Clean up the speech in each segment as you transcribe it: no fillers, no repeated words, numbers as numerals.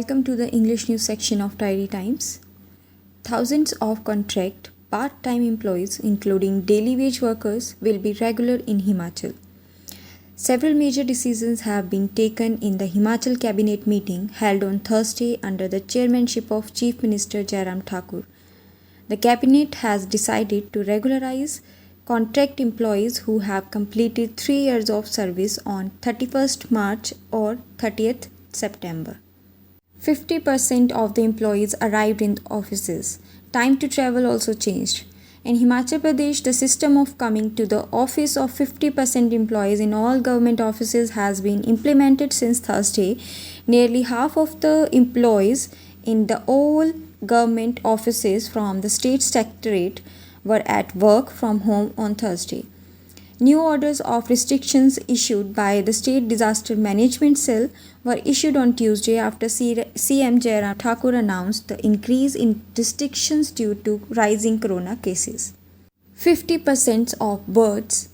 Welcome to the English news section of Diary Times. Thousands of contract part-time employees, including daily wage workers, will be regular in Himachal. Several major decisions have been taken in the Himachal Cabinet meeting held on Thursday under the chairmanship of Chief Minister Jairam Thakur. The Cabinet has decided to regularize contract employees who have completed 3 years of service on 31st March or 30th September. 50% of the employees arrived in offices. Time to travel also changed. In Himachal Pradesh, the system of coming to the office of 50% employees in all government offices has been implemented since Thursday. Nearly half of the employees in the all government offices from the state secretariat were at work from home on Thursday. New orders of restrictions issued by the State Disaster Management Cell were issued on Tuesday after CM Jairam Thakur announced the increase in restrictions due to rising corona cases. 50% of birds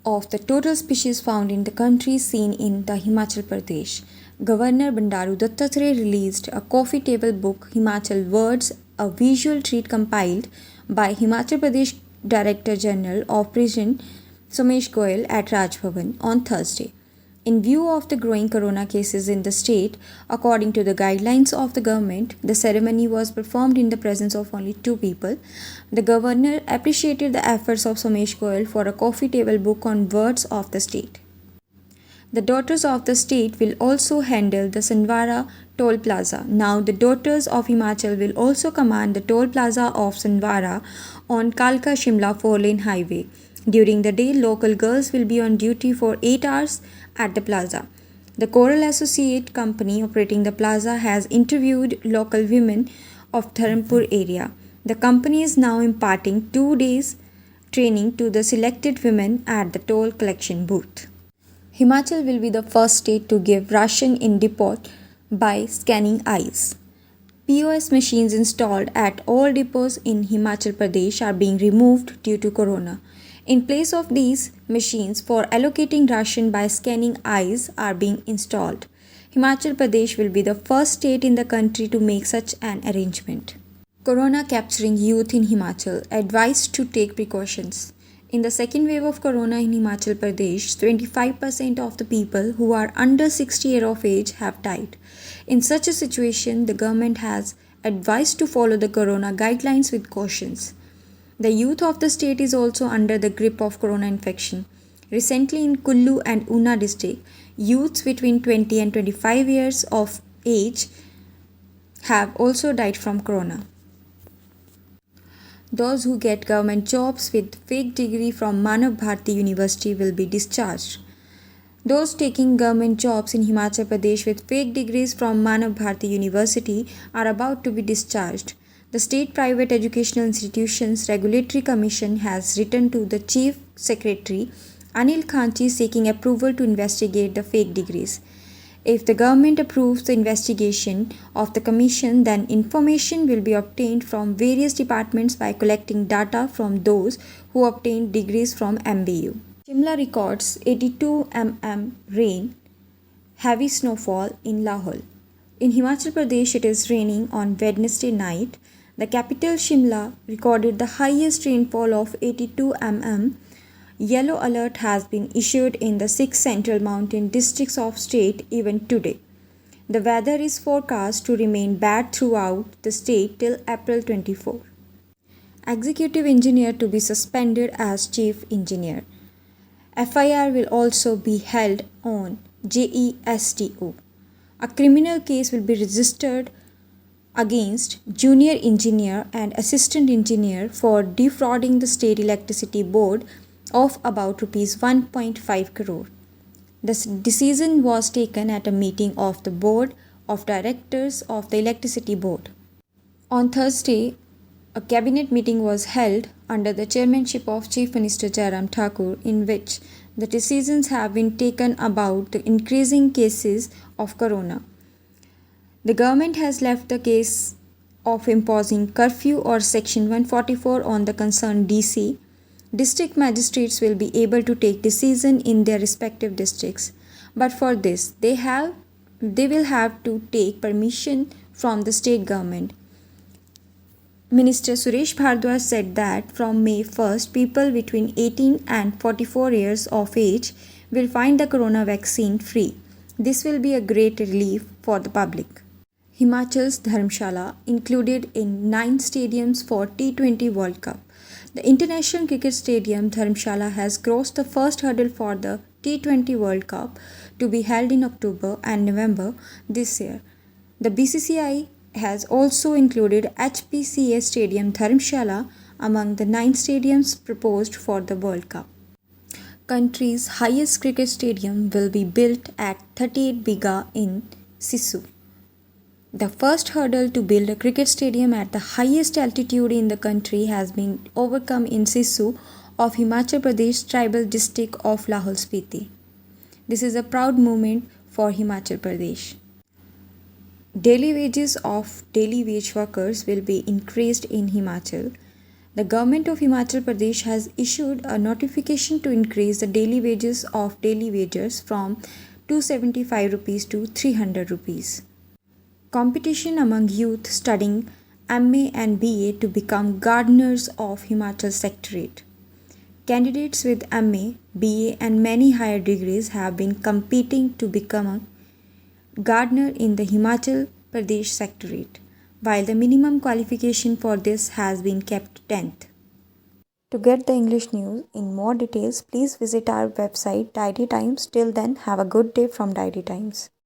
of the total species found in the country seen in the Himachal Pradesh. Governor Bandaru Dattatreya released a coffee table book, Himachal Words, a visual treat compiled by Himachal Pradesh Director General of Prison Somesh Goyal at Raj Bhavan on Thursday. In view of the growing corona cases in the state, according to the guidelines of the government, the ceremony was performed in the presence of only 2 people. The governor appreciated the efforts of Somesh Goyal for a coffee table book on words of the state. The Daughters of the State will also handle the Sandwara Toll Plaza. Now, the Daughters of Himachal will also command the toll plaza of Sandwara on Kalka Shimla 4-lane highway. During the day, local girls will be on duty for 8 hours at the plaza. The Coral Associate Company operating the plaza has interviewed local women of Dharampur area. The company is now imparting 2 days training to the selected women at the toll collection booth. Himachal will be the first state to give ration in depot by scanning eyes. POS machines installed at all depots in Himachal Pradesh are being removed due to corona. In place of these, machines for allocating ration by scanning eyes are being installed. Himachal Pradesh will be the first state in the country to make such an arrangement. Corona capturing youth in Himachal. Advised to take precautions. In the second wave of corona in Himachal Pradesh, 25% of the people who are under 60 years of age have died. In such a situation, the government has advised to follow the corona guidelines with cautions. The youth of the state is also under the grip of corona infection. Recently in Kullu and Una district, youths between 20 and 25 years of age have also died from corona. Those who get government jobs with fake degree from Manav Bharati University will be discharged. Those taking government jobs in Himachal Pradesh with fake degrees from Manav Bharati University are about to be discharged. The State Private Educational Institutions Regulatory Commission has written to the Chief Secretary Anil Khanchi seeking approval to investigate the fake degrees. If the government approves the investigation of the commission, then information will be obtained from various departments by collecting data from those who obtained degrees from MBU. Shimla records 82 mm rain, heavy snowfall in Lahore. In Himachal Pradesh, it is raining on Wednesday night. The capital Shimla recorded the highest rainfall of 82 mm. Yellow alert has been issued in the 6 central mountain districts of state even today. The weather is forecast to remain bad throughout the state till April 24. Executive engineer to be suspended as chief engineer. FIR will also be held on JESTO. A criminal case will be registered against junior engineer and assistant engineer for defrauding the state electricity board of about Rs 1.5 crore. The decision was taken at a meeting of the board of directors of the electricity board. On Thursday, a cabinet meeting was held under the chairmanship of Chief Minister Jairam Thakur, in which the decisions have been taken about the increasing cases of corona. The government has left the case of imposing curfew or Section 144 on the concerned DC. District magistrates will be able to take decision in their respective districts. But for this, they have they will have to take permission from the state government. Minister Suresh Bhardwaj said that from May 1st, people between 18 and 44 years of age will find the corona vaccine free. This will be a great relief for the public. Himachal's Dharamshala included in 9 stadiums for T20 World Cup. The International Cricket Stadium Dharamshala has crossed the first hurdle for the T20 World Cup to be held in October and November this year. The BCCI has also included HPCA Stadium Dharamshala among the 9 stadiums proposed for the World Cup. Country's highest cricket stadium will be built at 38 Bigha in Sisu. The first hurdle to build a cricket stadium at the highest altitude in the country has been overcome in Sisu of Himachal Pradesh tribal district of Lahaul Spiti. This is a proud moment for Himachal Pradesh. Daily wages of daily wage workers will be increased in Himachal. The government of Himachal Pradesh has issued a notification to increase the daily wages of daily wagers from 275 rupees to 300 rupees. Competition among youth studying MA and BA to become gardeners of Himachal Secretariat. Candidates with MA, BA and many higher degrees have been competing to become a gardener in the Himachal Pradesh Secretariat, while the minimum qualification for this has been kept 10th. To get the English news in more details, please visit our website Diary Times. Till then, have a good day from Diary Times.